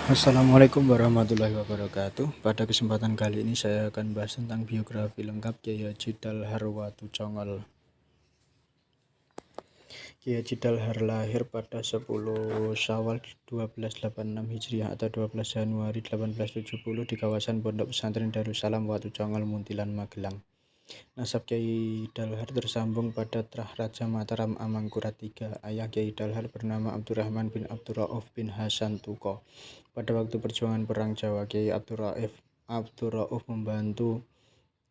Assalamualaikum warahmatullahi wabarakatuh. Pada kesempatan kali ini saya akan bahas tentang biografi lengkap Kiai Haji Dalhar Watucongol. Kiai Haji Dalhar lahir pada 10 Syawal 1286 Hijriah atau 12 Januari 1870 di kawasan Pondok Pesantren Darussalam Watucongol, Muntilan, Magelang. Nasab Kiai Dalhar tersambung pada Trah Raja Mataram Amangkurat III. Ayah Kiai Dalhar bernama Abdurrahman bin Abdurrauf bin Hasan Tuko. Pada waktu perjuangan Perang Jawa, Kiai Abdurrauf membantu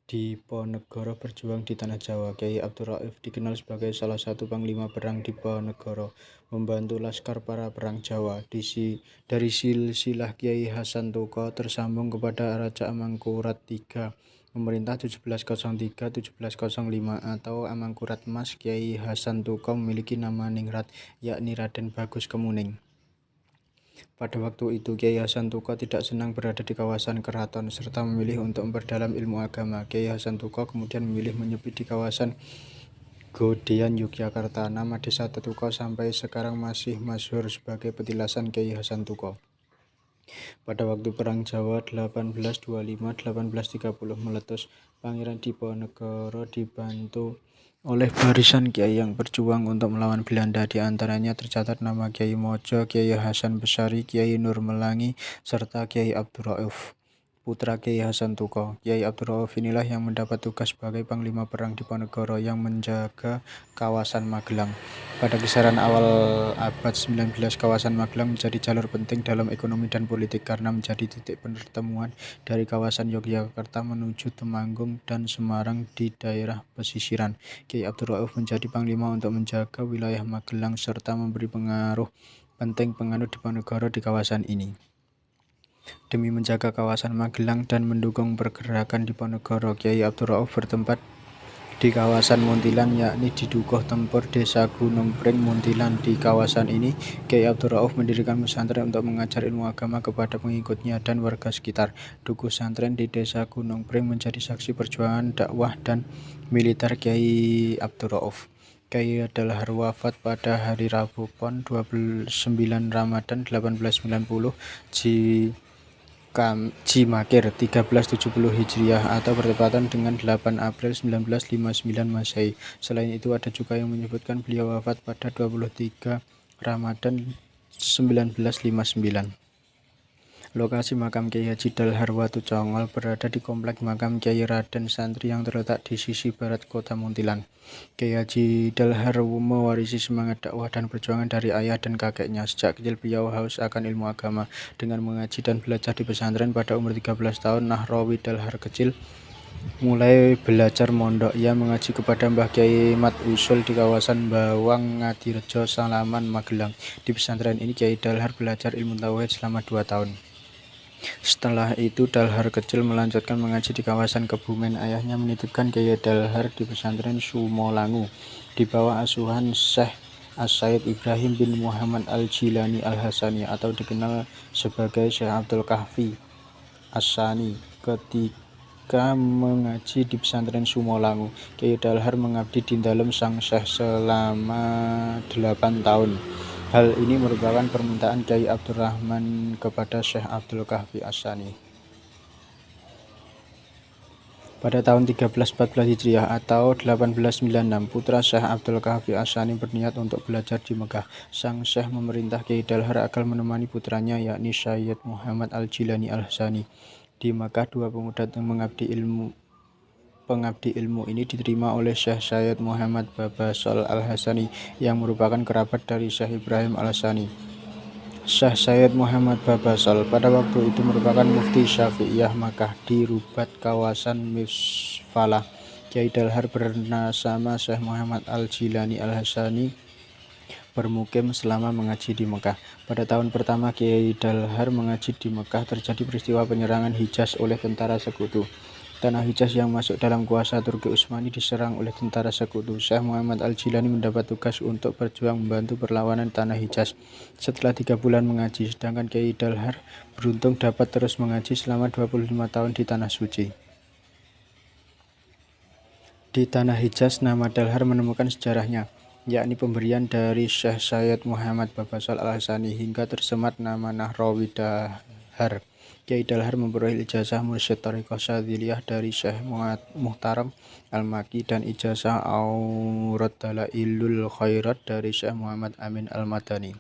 Diponegoro berjuang di Tanah Jawa. Kiai Abdurrauf dikenal sebagai salah satu panglima perang Diponegoro, membantu laskar para perang Jawa. Dari silsilah Kiai Hasan Tuko tersambung kepada Raja Amangkurat III. Pemerintah 1703-1705 atau Amangkurat Mas. Kiai Hasan Tuko memiliki nama ningrat, yakni Raden Bagus Kemuning. Pada waktu itu Kiai Hasan Tuko tidak senang berada di kawasan keraton serta memilih untuk memperdalam ilmu agama. Kiai Hasan Tuko kemudian memilih menyepi di kawasan Godean, Yogyakarta. Nama desa Tuko sampai sekarang masih masyhur sebagai petilasan Kiai Hasan Tuko. Pada waktu Perang Jawa 1825-1830 meletus, Pangeran Diponegoro dibantu oleh barisan kiai yang berjuang untuk melawan Belanda. Di antaranya tercatat nama Kiai Mojo, Kiai Hasan Besari, Kiai Nur Melangi, serta Kiai Abdurrauf, putra Kiai Hasan Tuko. Kiai Abdurrauf inilah yang mendapat tugas sebagai Panglima Perang Diponegoro yang menjaga kawasan Magelang. Pada kisaran awal abad 19, kawasan Magelang menjadi jalur penting dalam ekonomi dan politik karena menjadi titik pertemuan dari kawasan Yogyakarta menuju Temanggung dan Semarang di daerah pesisiran. Kiai Abdurrauf menjadi panglima untuk menjaga wilayah Magelang serta memberi pengaruh penting penganut Diponegoro di kawasan ini. Demi menjaga kawasan Magelang dan mendukung pergerakan Diponegoro, Kiai Abdurrauf bertempat di kawasan Muntilan, yakni di Dukuh Tempur, Desa Gunung Pring, Muntilan. Di kawasan ini, Kiai Abdurrauf mendirikan pesantren untuk mengajar ilmu agama kepada pengikutnya dan warga sekitar. Dukuh Santren di Desa Gunung Pring menjadi saksi perjuangan dakwah dan militer Kiai Abdurrauf. Kiai Dalhar wafat pada hari Rabu Pon 29 Ramadan 1890 Cimakir 1370 Hijriah atau bertepatan dengan 8 April 1959 Masehi. Selain itu ada juga yang menyebutkan beliau wafat pada 23 Ramadan 1959. Lokasi makam Kiai Haji Dalhar Watucongol berada di Komplek Makam Kiai Raden Santri yang terletak di sisi barat kota Muntilan. Kiai Haji Dalhar mewarisi semangat dakwah dan perjuangan dari ayah dan kakeknya. Sejak kecil beliau haus akan ilmu agama. Dengan mengaji dan belajar di pesantren pada umur 13 tahun, Nahrawi Dalhar kecil mulai belajar mondok. Ia mengaji kepada Mbah Kiai Mat Usul di kawasan Bawang, Ngadirejo, Salaman, Magelang. Di pesantren ini Kiai Dalhar belajar ilmu tauhid selama 2 tahun. Setelah itu Dalhar kecil melanjutkan mengaji di kawasan Kebumen. Ayahnya menitipkan Kiai Dalhar di pesantren Sumolangu di bawah asuhan Syekh As-Said Ibrahim bin Muhammad Al-Jilani Al-Hasani atau dikenal sebagai Syekh Abdul Kahfi As-Sani. Ketika mengaji di pesantren Sumolangu, Kiai Dalhar mengabdi di dalam sang Syekh selama 8 tahun. Hal ini merupakan permintaan Kiai Abdurrahman kepada Syekh Abdul Kahfi As-Sani. Pada tahun 1314 Hijriah atau 1896, putra Syekh Abdul Kahfi As-Sani berniat untuk belajar di Mekah. Sang Syekh memerintah Kiai Dalhar agar menemani putranya, yakni Syed Muhammad Al-Jilani Al-Hasani. Di Mekah, dua pemuda yang pengabdi ilmu ini diterima oleh Syekh Syed Muhammad Babasol Al-Hasani yang merupakan kerabat dari Syekh Ibrahim Al-Hasani. Syekh Syed Muhammad Babasol pada waktu itu merupakan mufti Syafi'iyah Makkah di Rubat kawasan Misfalah. Kiai Dalhar bernama Syekh Muhammad Al-Jilani Al-Hasani bermukim selama mengaji di Mekah. Pada tahun pertama Kiai Dalhar mengaji di Mekah, terjadi peristiwa penyerangan Hijaz oleh tentara sekutu. Tanah Hijaz yang masuk dalam kuasa Turki Utsmani diserang oleh tentara sekutu. Syekh Muhammad Al-Jilani mendapat tugas untuk berjuang membantu perlawanan Tanah Hijaz. Setelah 3 bulan mengaji, sedangkan Kiai Dalhar beruntung dapat terus mengaji selama 25 tahun di Tanah Suci. Di Tanah Hijaz, nama Dalhar menemukan sejarahnya. yakni pemberian dari Syekh Sayyid Muhammad Babasal Al-Hasani hingga tersemat nama Nahrawi Dahar. Kiai Dalhar memperoleh ijazah mursyid Thariqah Syadziliyah dari Syekh Muhtaram Al-Maki dan ijazah Aurat Dalailul Khairat dari Syekh Muhammad Amin Al-Madani.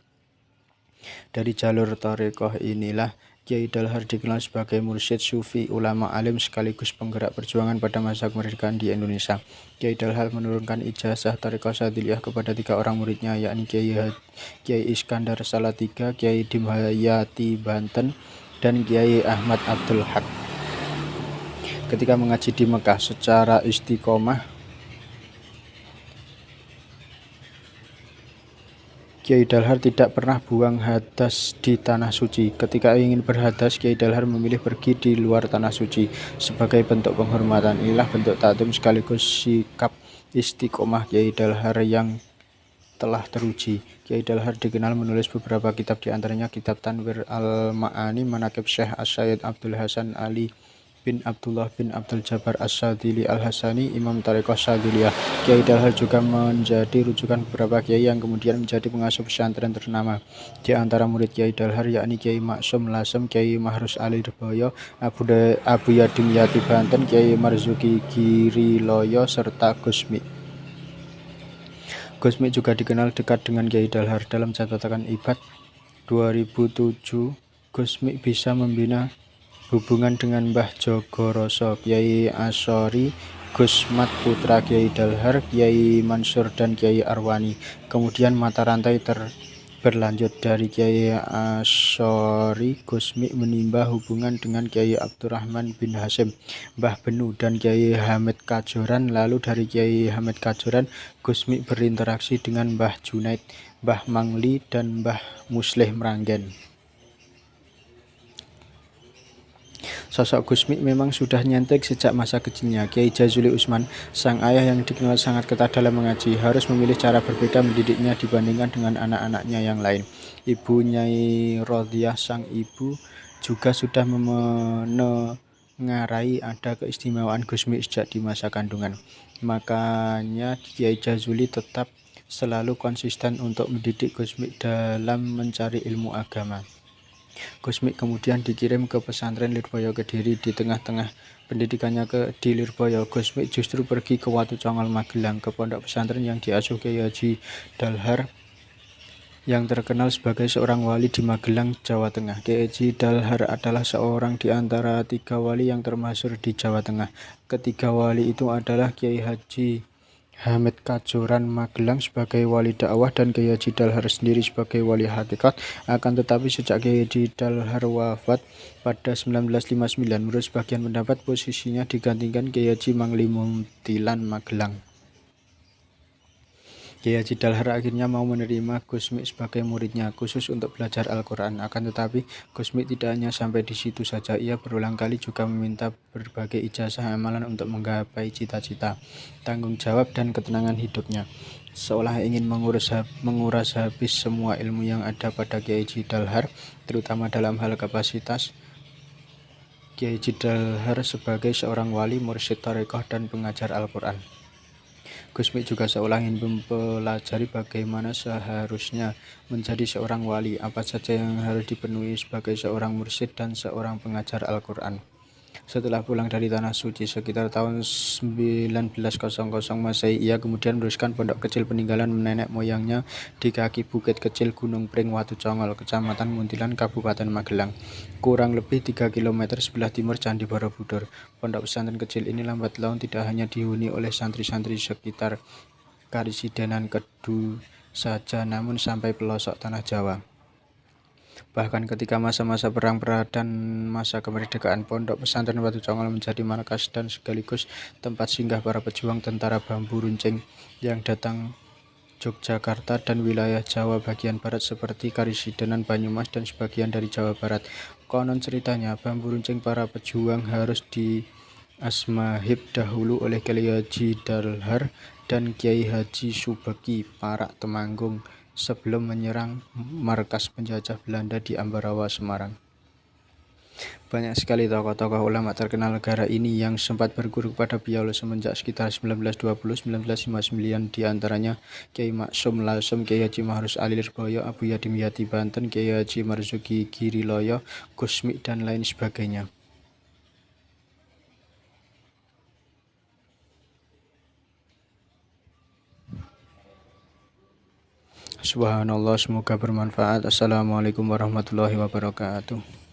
Dari jalur Thariqah inilah Kiai Dalhar dikenal sebagai mursyid sufi, ulama alim sekaligus penggerak perjuangan pada masa kemerdekaan di Indonesia. Kiai Dalhar menurunkan ijazah Thariqah Syadziliyah kepada 3 orang muridnya, yakni Kiai Iskandar Salatiga, Kiai Dimhayati Banten, dan Kiai Ahmad Abdul Haq. Ketika mengaji di Mekah secara istiqomah, Kiai Dalhar tidak pernah buang hadas di tanah suci. Ketika ingin berhadas, Kiai Dalhar memilih pergi di luar tanah suci sebagai bentuk penghormatan. Inilah bentuk takdim sekaligus sikap istiqomah Kiai Dalhar yang telah teruji. Kiai Dalhar dikenal menulis beberapa kitab, di antaranya kitab Tanwir Al-Ma'ani, Manaqib Syekh As-Sayyid Abdul Hasan Ali bin Abdullah bin Abdul Jabbar As-Syadzili Al-Hasani, Imam Thariqah Syadziliyah. Kiai Dalhar juga menjadi rujukan beberapa kiai yang kemudian menjadi pengasuh pesantren ternama. Di antara murid Kiai Dalhar yakni Kiai Maksum Lasem, Kiai Mahrus Ali Reboyo, Abu Yadim Yati Banten, Kiai Marzuki Giriloyo, serta Gusmi. Gusmi juga dikenal dekat dengan Kiai Dalhar. Dalam catatan Ibad 2007, Gusmi bisa membina hubungan dengan Mbah Jogoroso, Kiai Asyori, Gusmat putra Kiai Dalhar, Kiai Mansur, dan Kiai Arwani. Kemudian mata rantai berlanjut dari Kiai Asyori. Gusmi menimba hubungan dengan Kiai Abdurrahman bin Hasim, Mbah Benu, dan Kiai Hamid Kajoran. Lalu dari Kiai Hamid Kajoran, Gusmi berinteraksi dengan Mbah Junaid, Mbah Mangli, dan Mbah Muslih Mranggen. Sosok Gusmi memang sudah nyentrik sejak masa kecilnya. Kiai Jazuli Usman, sang ayah yang dikenal sangat ketat dalam mengaji, harus memilih cara berbeda mendidiknya dibandingkan dengan anak-anaknya yang lain. Ibu Nyai Rodiyah, sang ibu, juga sudah menengarai ada keistimewaan Gusmi sejak di masa kandungan. Makanya Kiai Jazuli tetap selalu konsisten untuk mendidik Gusmi dalam mencari ilmu agama. Gusmi kemudian dikirim ke pesantren Lirboyo Kediri. Di tengah-tengah pendidikannya di Lirboyo, Gusmi justru pergi ke Watu Congol Magelang, ke pondok pesantren yang diasuh Kiai Haji Dalhar yang terkenal sebagai seorang wali di Magelang, Jawa Tengah. Kiai Haji Dalhar adalah seorang di antara 3 wali yang termasyhur di Jawa Tengah. Ketiga wali itu adalah Kiai Haji Hamid Kajoran Magelang sebagai wali dakwah dan Kiai Haji Dalhar sendiri sebagai wali hakikat. Akan tetapi sejak Kiai Haji Dalhar wafat pada 1959, menurut sebagian pendapat posisinya digantikan Kiai Haji Mangli Muntilan Magelang. Kiai Haji Dalhar akhirnya mau menerima Gusmi sebagai muridnya khusus untuk belajar Al-Quran. Akan tetapi Gusmi tidak hanya sampai di situ saja. Ia berulang kali juga meminta berbagai ijazah amalan untuk menggapai cita-cita, tanggung jawab, dan ketenangan hidupnya. Seolah ingin menguras habis semua ilmu yang ada pada Kiai Haji Dalhar, terutama dalam hal kapasitas Kiai Haji Dalhar sebagai seorang wali, mursyid thariqah, dan pengajar Al-Quran. Gusmi juga seolah ingin mempelajari bagaimana seharusnya menjadi seorang wali, apa saja yang harus dipenuhi sebagai seorang mursyid dan seorang pengajar Al-Quran. Setelah pulang dari Tanah Suci sekitar tahun 1900 Masehi, ia kemudian meneruskan pondok kecil peninggalan nenek moyangnya di kaki bukit kecil Gunung Pring Watu Congol, Kecamatan Muntilan, Kabupaten Magelang, kurang lebih 3 km sebelah timur Candi Borobudur. Pondok pesantren kecil ini lambat laun tidak hanya dihuni oleh santri-santri sekitar Karisidenan Kedu saja, namun sampai pelosok tanah Jawa. Bahkan ketika masa-masa perang dan masa kemerdekaan, pondok pesantren Watu Congol menjadi markas dan sekaligus tempat singgah para pejuang tentara bambu runcing yang datang Yogyakarta dan wilayah Jawa bagian barat seperti Karisidenan, Banyumas, dan sebagian dari Jawa Barat. Konon ceritanya, bambu runcing para pejuang harus diasmahib dahulu oleh Kiai Haji Dalhar dan Kiai Haji Subeki Parak Temanggung sebelum menyerang markas penjajah Belanda di Ambarawa, Semarang. Banyak sekali tokoh-tokoh ulama terkenal negara ini yang sempat berguru kepada beliau semenjak sekitar 1920-1959, di antaranya Kiai Maksum Lasem, Kiai Haji Mahrus Ali Lirboyo, Abu Yadim Yati Banten, Kiai Haji Marzuki Giriloyo, Gusmi, dan lain sebagainya. Subhanallah, semoga bermanfaat. Assalamualaikum warahmatullahi wabarakatuh.